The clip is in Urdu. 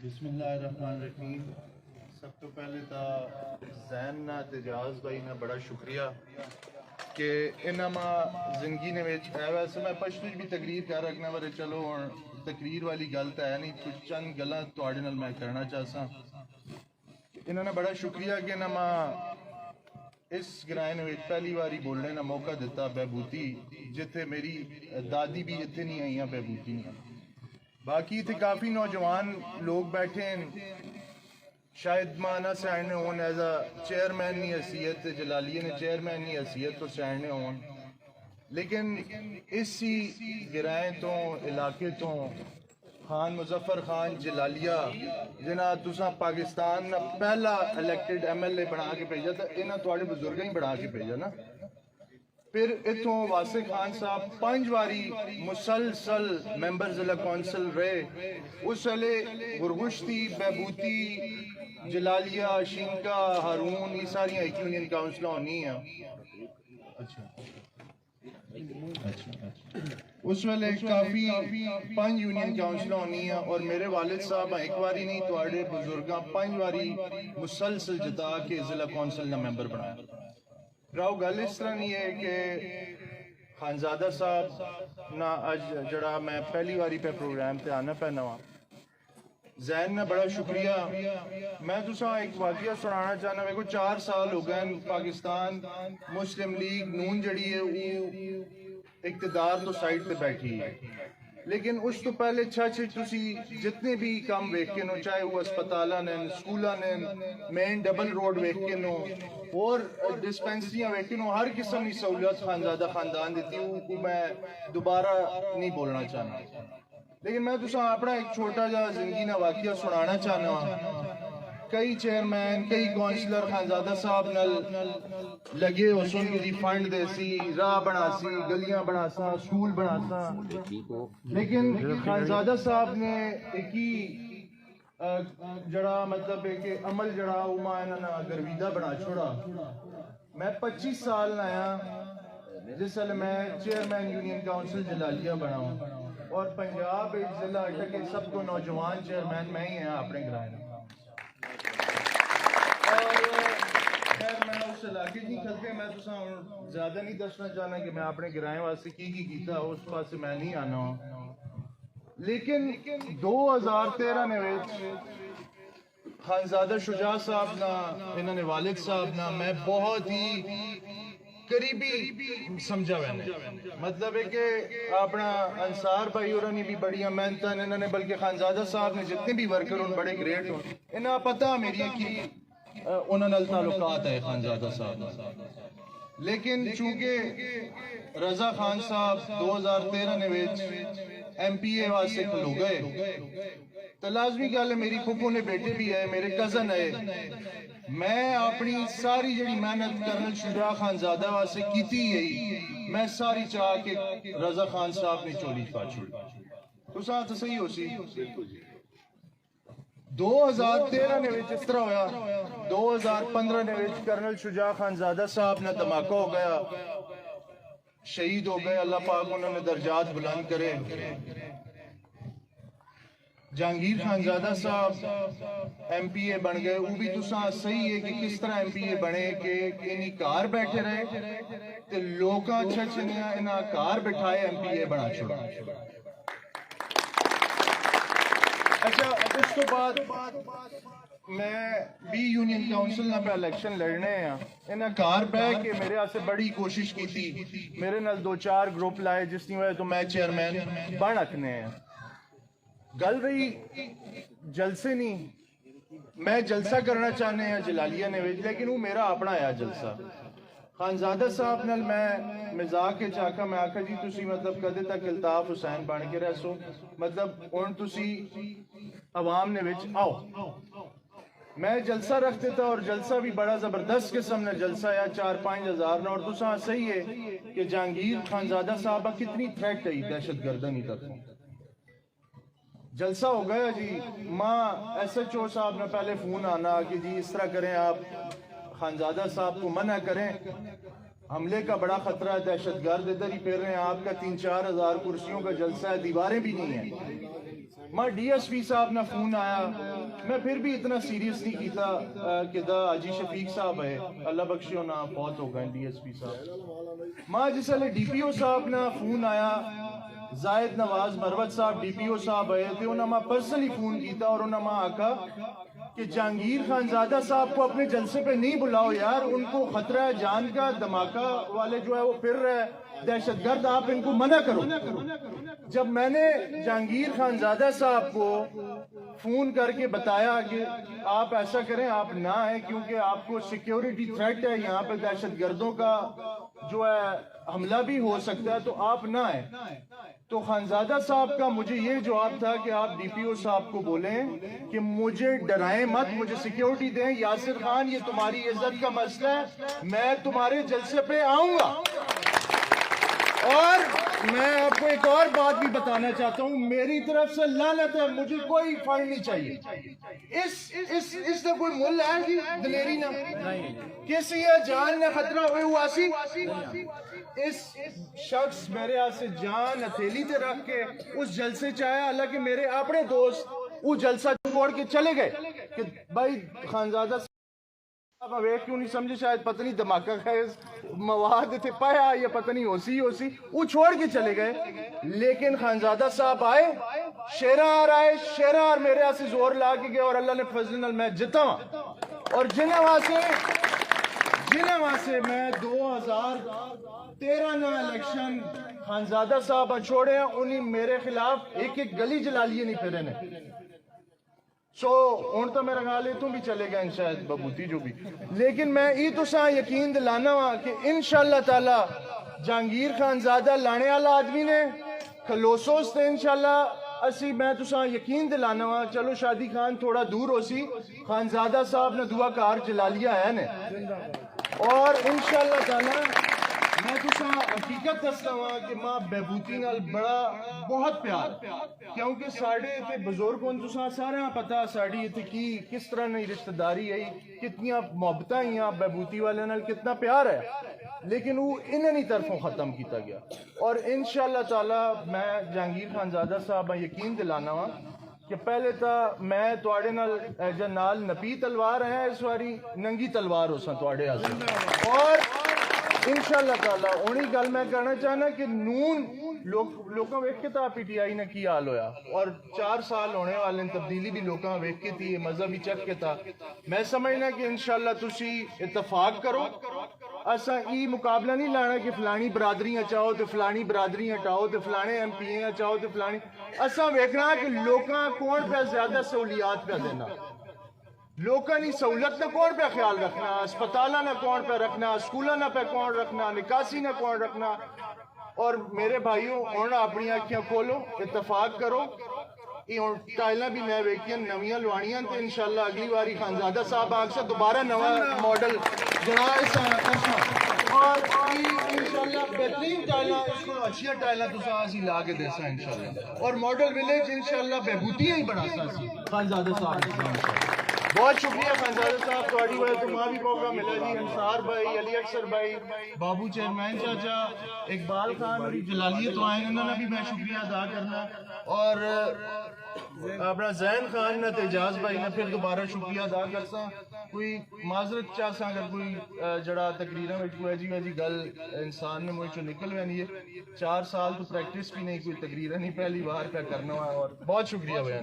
بسم اللہ الرحمن الرحیم. سب تو پہلے تا زین نا تجاز بھائی نا بڑا شکریہ کہ انما زندگی نے ویسے میں پچھلی بھی تقریر کر رکھنا ورے چلو ہوں تقریر والی گل تو ہے نہیں, کچھ چند گلاں تواڈے نال میں کرنا چاہساں. انہوں نے بڑا شکریہ کہ انما اس گرائن وچ پہلی باری بولنے کا موقع دیتا بہبوتی, جتھے میری دادی بھی اتنے نہیں آئیاں بہبوتی نہیں. باقی تھے کافی نوجوان لوگ بیٹھے ہیں, شاید مانا سینڈنے ہون ایز اے چیئرمین نہیں حیثیت, جلالیہ نے چیئرمین نہیں حیثیت تو سینڈنے ہون, لیکن اسی گرائیں تو علاقے تو خان مظفر خان جلالیہ جنہاں تساں پاکستان نا پہلا الیکٹڈ ایم ایل اے بنا کے بھیجا تھا, انہاں تواڈے بزرگاں ہی بنا کے بھیجا نا. پھر اتوں واسع خان صاحب 5 واری مسلسل ممبر ضلع کونسل رہے. اس ویلے گرگشتی, بہبوتی, جلالیہ, شینکا, ہارون, یہ ساری ایک یونین کاؤنسل ہونی ہیں. اچھا اس ویلے کافی 5 یونین کاؤنسل ہونی ہیں, اور میرے والد صاحب ایک واری نہیں تواڈے بزرگاں 5 واری مسلسل جتا کے ضلع کونسل نا ممبر بنایا. راؤ گل اس طرح نہیں ہے کہ خانزادہ صاحب نا اج جڑا میں پہلی واری پہ پروگرام تے آنا پہ نواں, زین نا بڑا شکریہ. میں تساں ایک واقعہ سنانا چاہنا. میرے کو 4 سال ہو گئے پاکستان مسلم لیگ نون جڑی ہے وہ اقتدار تو سائڈ پہ بیٹھی ہے, لیکن اس تو پہلے تسی جتنے بھی کام ویکھ کے نو, چاہے وہ اسپتالاں نے, سکولاں نے, مین ڈبل روڈ ویکھ کے نو, اور ڈسپینسریاں ویکھ کے نو, ہر قسم کی سہولت خانزادہ خاندان دیتی ہوں. میں دوبارہ نہیں بولنا چاہنا, لیکن میں تساں اپنا ایک چھوٹا جا زندگی نا واقعہ سنانا چاہنا. کئی چیئرمین, کئی کونسلر خانزادہ صاحب نال لگے ہو سن کی فنڈ دے سی, راہ بنا سی, گلیاں بنا سا, سکول بنا سا, لیکن خانزادہ صاحب نے ایک ہی جڑا مطلب ہے کہ عمل جڑا وہ ماں انہاں گرویدہ بنا چھوڑا. میں 25 سال آیا جس ویلے میں چیئرمین یونین کاؤنسل جلالیہ بنا ہوں, اور پنجاب ضلع اٹک سب کو نوجوان چیئرمین میں ہی ہیں اپنے گرائے. خیر میں اس علاقے نہیں کھلتے, میں تساں زیادہ نہیں دسنا چاہنا کہ میں اپنے گرائے واسطے کی کیتا, اس پاسے میں نہیں آنا ہوں. لیکن 2013 نے خانزادہ شجاع صاحب نا, انہوں نے والد صاحب نا میں بہت ہی قریبی سمجھا میں, مطلب ہے کہ اپنا انصار بھائی اور بھی بڑی محنت انہوں نے, بلکہ خانزادہ صاحب نے جتنے بھی ورکر ان بڑے گریٹ ہوں, انہاں پتہ میری کی انہوں نے تعلقات ہے خانزادہ صاحب. لیکن چونکہ رضا خان صاحب 2013 نے ایم پی اے واسطے کھلو گئے, تو لازمی گل ہے میری پھپھو نے بیٹے بھی ہے, میرے کزن ہے. میں اپنی ساری جڑی محنت کرنل شجاع خانزادہ واسطے کیتی گئی, میں ساری چاہ کے رضا خان صاحب نے چولی پا چھوڑی. تو ساتھ تو صحیح ہو سی. 2013 نے اس طرح ہویا, 2015 نے کرنل شجاع خانزادہ صاحب نے دھماکہ ہو گیا, شہید ہو گئے, اللہ پاک انہوں نے درجات بلند کرے. جہانگیر خانزادہ صاحب ایم پی اے بن گئے. وہ بھی تساں صحیح ہے کہ کس طرح ایم پی اے بنے کہ انہی کار بیٹھے رہے تے لوکاں چھچنیاں انہاں کار بٹھائے ایم پی اے بنا چھوڑا. اچھا اس تو بعد میں بھی یونین کاؤنسل نہ پہ الیکشن لڑنے ہیں, انہاں کار بہ کے میرے آسے بڑی کوشش کی تھی, میرے نال 2-4 گروپ لائے جس کی وجہ تو میں چیئرمین بن رکھنے ہیں. گل رہی جلسے نہیں, میں جلسہ کرنا چاہنے ہیں جلالیہ نے, لیکن وہ میرا اپنا آیا جلسہ. خانزادہ صاحب نال میں مزاق کے چاکا میں آکھا جی تسی مطلب کدے تک الطاف حسین بن کے رہ سو, مطلب ان تسی عوام نے وچ آؤ. میں جلسہ رکھتے تھا, اور جلسہ بھی بڑا زبردست قسم نے جلسہ یا 4-5 ہزار نے. اور تساں صحیح ہے کہ جہانگیر خانزادہ صاحبہ کتنی تھریٹ ہے دہشت گردن ہی تک. جلسہ ہو گیا جی, ماں ایس ایچ او صاحب نے پہلے فون آنا کہ جی اس طرح کریں, آپ خانزادہ صاحب کو منع کریں, حملے کا بڑا خطرہ ہے, دہشت گرد ادھر ہی پھر رہے ہیں, آپ کا 3-4 ہزار کرسیوں کا جلسہ ہے, دیواریں بھی نہیں ہیں. ماں ڈی ایس پی صاحب نہ فون آیا میں پھر بھی اتنا سیریس نہیں کیتا کہ دا حاجی شفیق صاحب ہے اللہ بخشیو نہ بہت ہو گئے ڈی ایس پی صاحب ماں جس ویلے ڈی پی او صاحب نہ فون آیا زاہد نواز مروت صاحب ڈی پی او صاحب آئے تھے انہوں نے پرسنلی فون کیتا اور انہوں نے آکا کہ جہانگیر خانزادہ صاحب کو اپنے جلسے پہ نہیں بلاؤ یار ان کو خطرہ ہے جان کا دھماکہ والے جو ہے وہ پھر رہے دہشت گرد آپ ان کو منع کرو جب میں نے جہانگیر خانزادہ صاحب کو فون کر کے بتایا کہ آپ ایسا کریں آپ نہ آئیں کیونکہ آپ کو سیکیورٹی تھریٹ ہے یہاں پہ دہشت گردوں کا جو ہے حملہ بھی ہو سکتا ہے تو آپ نہ آئیں تو خانزادہ صاحب کا مجھے یہ جواب تھا کہ آپ ڈی پی او صاحب کو بولیں کہ مجھے ڈرائیں مت مجھے سیکیورٹی دیں یاسر خان یہ تمہاری عزت کا مسئلہ ہے میں تمہارے جلسے پہ آؤں گا اور میں آپ کو ایک اور بات بھی بتانا چاہتا ہوں میری طرف سے لعنت ہے مجھے کوئی فنڈ نہیں چاہیے اس نے کوئی مل ہے جی دلیری نہ کسی جان نے خطرہ ہوئے ہوا سی اس شخص میرے ہاتھ سے جان ہتھیلی تے رکھ کے اس جلسے چاہیا حالانکہ میرے اپنے دوست وہ جلسہ چھوڑ کے چلے گئے کہ بھائی خانزادہ صاحب ویک کیوں نہیں سمجھے شاید پتہ نہیں دھماکہ خیز مواد تھے پایا یہ پتہ نہیں ہوسی وہ چھوڑ کے چلے گئے لیکن خانزادہ صاحب آئے شیرار آئے شیرار میرے ہاتھ سے زور لا کے گئے اور اللہ نے فضل میں جتا ہوں اور جنہیں وہاں سے میں 2013 میں الیکشن خانزادہ صاحب چھوڑے ہیں انہیں میرے خلاف ایک گلی جلا لیے نہیں پھرے نے سو ہوں تو میرا خیال ہے تم بھی چلے گئے شاید ببوتی جو بھی لیکن میں ای تو سا یقین دلانا ہوا کہ انشاءاللہ تعالی جہانگیر خانزادہ لانے والا آدمی نے خلوصوس تھے انشاءاللہ اسی میں تو سا یقین دلانا ہوا چلو شادی خان تھوڑا دور ہو سی خانزادہ صاحب نے دعا کار جلا لیا ہے نے اور انشاءاللہ تعالی میں تو سا حقیقت دستا ہوا کہ ماں بہبوتی نال بڑا بہت پیار کیونکہ ساڑھے تے بزرگوں تو سا سارے پتا ساڑھی تے کی کس طرح نہیں رشتہ داری ہے کتنی محبتیں ہیں بہبوتی والے نال کتنا پیار ہے لیکن وہ انہی طرفوں ختم کیتا گیا اور انشاءاللہ تعالی میں جہانگیر خانزادہ صاحب یقین دلانا ہوا کہ پہلے تا میں تواڈے نال نپی تلوار ہے اس واری ننگی تلوار ہو سا تواڈے حاصل اور انشاءاللہ تعالیٰ انہی گل میں کہنا چاہنا کہ نون لوگوں ویک کے تا پی ٹی آئی نے کی حال ہویا اور 4 سال ہونے والے تبدیلی بھی لوگوں ویک کے تھی مذہبی چک کے تھا میں سمجھنا کہ انشاءاللہ تسی اتفاق کرو اسا ای مقابلہ نہیں لانا کہ فلانی برادریاں چاہو تو فلانی برادریاں ہٹاؤ تو فلانے ایم پی اے چاہو تو فلانی اسا ویکھنا کہ لوگاں کون پہ زیادہ سہولیات پہ دینا لوگوں نے سہولت نہ کون پہ خیال رکھنا اسپتالہ نہ کون پہ رکھنا اسکولہ نہ پہ کون رکھنا نکاسی نہ کون رکھنا اور میرے بھائیوں انہوں اپنی آنکھیں کھولو اتفاق کرو ٹائلہ بھی نئے ویکیاں نویاں لوانیاں تو انشاءاللہ اگلی باری خانزادہ صاحب آنکھ سے دوبارہ نوا ماڈل اور انشاءاللہ بہترین ٹائلہ اس کو اچھیا ٹائلہ تو ساسی لا کے دیسا انشاءاللہ اور ماڈل ویلیج انشاءاللہ بہبوتی ہی بنا ساسی خانزادہ صاحب بہت شکریہ خانزادہ صاحب تھوڑی وجہ تو ماں بھی موقع ملا جی انصار بھائی علی اکثر بھائی بابو چیئرمین چاچا اقبال خان اور جلالیہ تو آئے انہوں نے بھی میں شکریہ ادا کرنا اور اپنا زین خان نہ تیجاز بھائی نے پھر دوبارہ شکریہ ادا کرتا کوئی معذرت چاہتا اگر کوئی جڑا تقریرہ میں کوئی گل انسان نے مجھے نکل گیا نہیں ہے 4 سال تو پریکٹس بھی نہیں کوئی تقریرہ نہیں پہلی بار پہ کرنا ہے اور بہت شکریہ بھائی